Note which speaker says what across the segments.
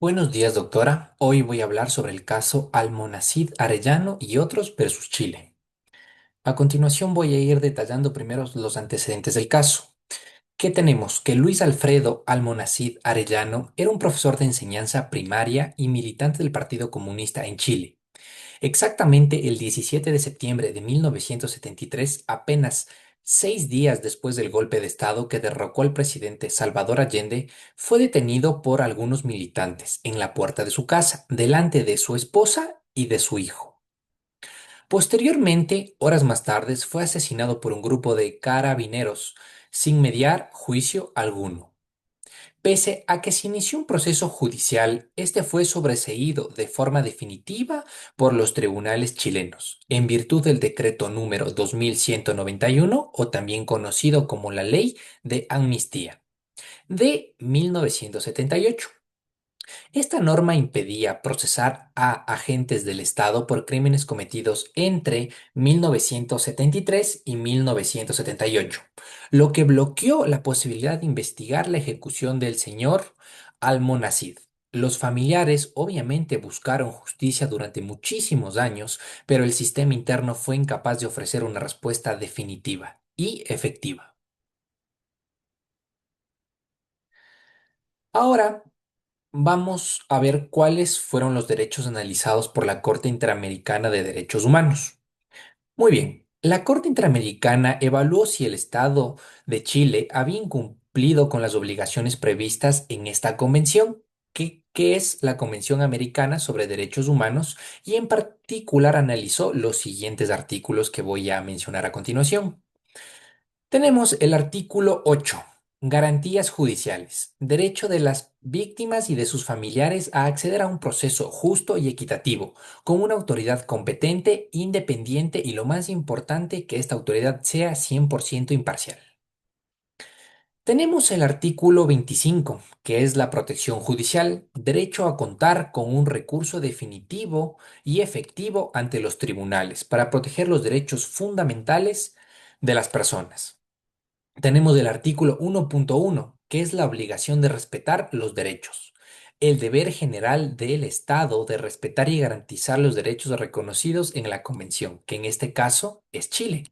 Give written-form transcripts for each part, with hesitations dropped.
Speaker 1: Buenos días, doctora. Hoy voy a hablar sobre el caso Almonacid Arellano y otros versus Chile. A continuación voy a ir detallando primero los antecedentes del caso. ¿Qué tenemos? Que Luis Alfredo Almonacid Arellano era un profesor de enseñanza primaria y militante del Partido Comunista en Chile. Exactamente el 17 de septiembre de 1973, apenas 6 días después del golpe de Estado que derrocó al presidente Salvador Allende, fue detenido por algunos militantes en la puerta de su casa, delante de su esposa y de su hijo. Posteriormente, horas más tarde, fue asesinado por un grupo de carabineros, sin mediar juicio alguno. Pese a que se inició un proceso judicial, este fue sobreseído de forma definitiva por los tribunales chilenos, en virtud del decreto número 2191, o también conocido como la Ley de Amnistía, de 1978. Esta norma impedía procesar a agentes del Estado por crímenes cometidos entre 1973 y 1978, lo que bloqueó la posibilidad de investigar la ejecución del señor Almonacid. Los familiares obviamente buscaron justicia durante muchísimos años, pero el sistema interno fue incapaz de ofrecer una respuesta definitiva y efectiva. Ahora, vamos a ver cuáles fueron los derechos analizados por la Corte Interamericana de Derechos Humanos. Muy bien, la Corte Interamericana evaluó si el Estado de Chile había incumplido con las obligaciones previstas en esta convención, que es la Convención Americana sobre Derechos Humanos, y en particular analizó los siguientes artículos que voy a mencionar a continuación. Tenemos el artículo 8, garantías judiciales, derecho de las víctimas y de sus familiares a acceder a un proceso justo y equitativo, con una autoridad competente, independiente y lo más importante, que esta autoridad sea 100% imparcial. Tenemos el artículo 25, que es la protección judicial, derecho a contar con un recurso definitivo y efectivo ante los tribunales para proteger los derechos fundamentales de las personas. Tenemos el artículo 1.1, que es la obligación de respetar los derechos. El deber general del Estado de respetar y garantizar los derechos reconocidos en la Convención, que en este caso es Chile.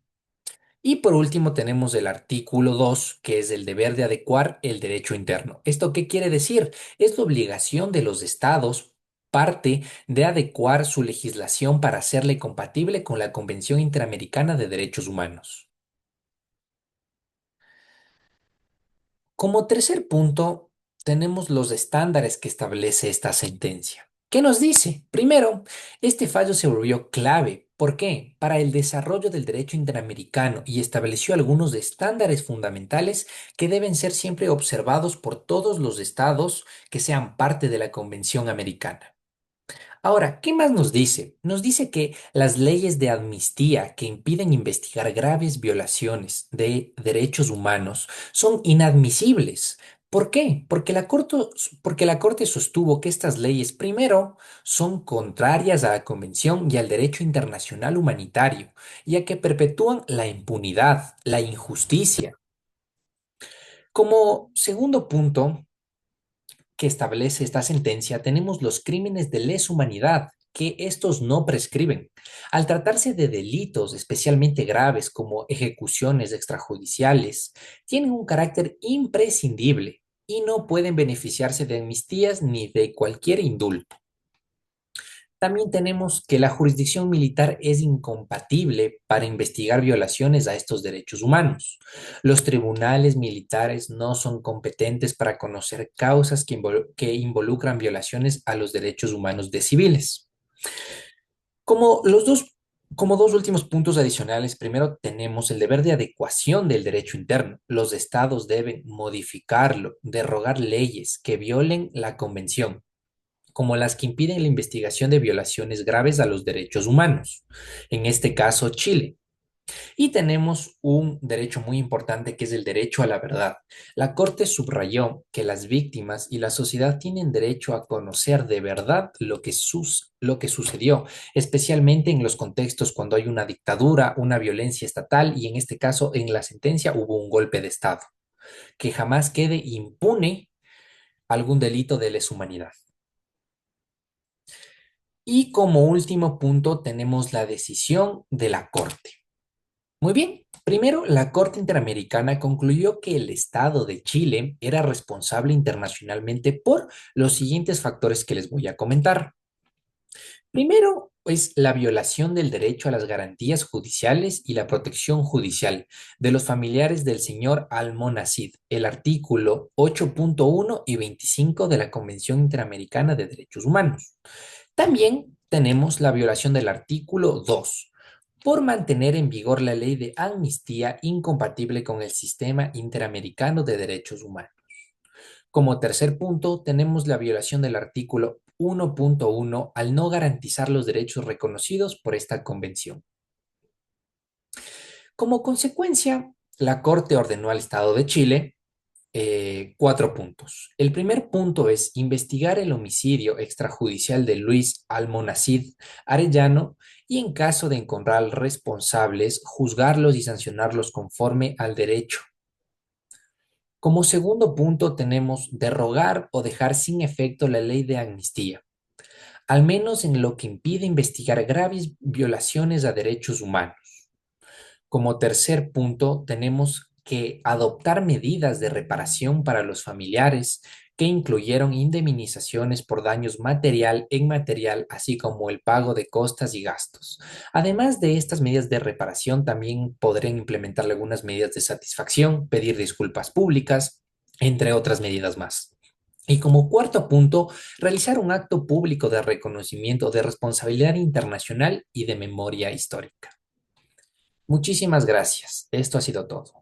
Speaker 1: Y por último tenemos el artículo 2, que es el deber de adecuar el derecho interno. ¿Esto qué quiere decir? Es la obligación de los estados, parte de adecuar su legislación para hacerle compatible con la Convención Interamericana de Derechos Humanos. Como tercer punto, tenemos los estándares que establece esta sentencia. ¿Qué nos dice? Primero, este fallo se volvió clave. ¿Por qué? Para el desarrollo del derecho interamericano, y estableció algunos estándares fundamentales que deben ser siempre observados por todos los estados que sean parte de la Convención Americana. Ahora, ¿qué más nos dice? Nos dice que las leyes de amnistía que impiden investigar graves violaciones de derechos humanos son inadmisibles. ¿Por qué? Porque la Corte sostuvo que estas leyes, primero, son contrarias a la Convención y al derecho internacional humanitario, ya que perpetúan la impunidad, la injusticia. Como segundo punto, que establece esta sentencia, tenemos los crímenes de lesa humanidad, que estos no prescriben. Al tratarse de delitos especialmente graves como ejecuciones extrajudiciales, tienen un carácter imprescindible y no pueden beneficiarse de amnistías ni de cualquier indulto. También tenemos que la jurisdicción militar es incompatible para investigar violaciones a estos derechos humanos. Los tribunales militares no son competentes para conocer causas que involucran violaciones a los derechos humanos de civiles. Como los dos, como dos últimos puntos adicionales, primero tenemos el deber de adecuación del derecho interno. Los estados deben modificarlo, derogar leyes que violen la convención, como las que impiden la investigación de violaciones graves a los derechos humanos, en este caso Chile. Y tenemos un derecho muy importante, que es el derecho a la verdad. La Corte subrayó que las víctimas y la sociedad tienen derecho a conocer de verdad lo que sucedió, especialmente en los contextos cuando hay una dictadura, una violencia estatal, y en este caso en la sentencia hubo un golpe de Estado. Que jamás quede impune algún delito de lesa humanidad. Y como último punto tenemos la decisión de la Corte. Muy bien, primero la Corte Interamericana concluyó que el Estado de Chile era responsable internacionalmente por los siguientes factores que les voy a comentar. Primero, es la violación del derecho a las garantías judiciales y la protección judicial de los familiares del señor Almonacid, el artículo 8.1 y 25 de la Convención Interamericana de Derechos Humanos. También tenemos la violación del artículo 2 por mantener en vigor la ley de amnistía incompatible con el sistema interamericano de derechos humanos. Como tercer punto, tenemos la violación del artículo 1.1 al no garantizar los derechos reconocidos por esta convención. Como consecuencia, la Corte ordenó al Estado de Chile cuatro puntos. El primer punto es investigar el homicidio extrajudicial de Luis Almonacid Arellano y en caso de encontrar responsables, juzgarlos y sancionarlos conforme al derecho. Como segundo punto tenemos derrogar o dejar sin efecto la ley de amnistía, al menos en lo que impide investigar graves violaciones a derechos humanos. Como tercer punto, tenemos que adoptar medidas de reparación para los familiares que incluyeron indemnizaciones por daños material e inmaterial, así como el pago de costas y gastos. Además de estas medidas de reparación, también podrían implementar algunas medidas de satisfacción, pedir disculpas públicas, entre otras medidas más. Y como cuarto punto, realizar un acto público de reconocimiento de responsabilidad internacional y de memoria histórica. Muchísimas gracias. Esto ha sido todo.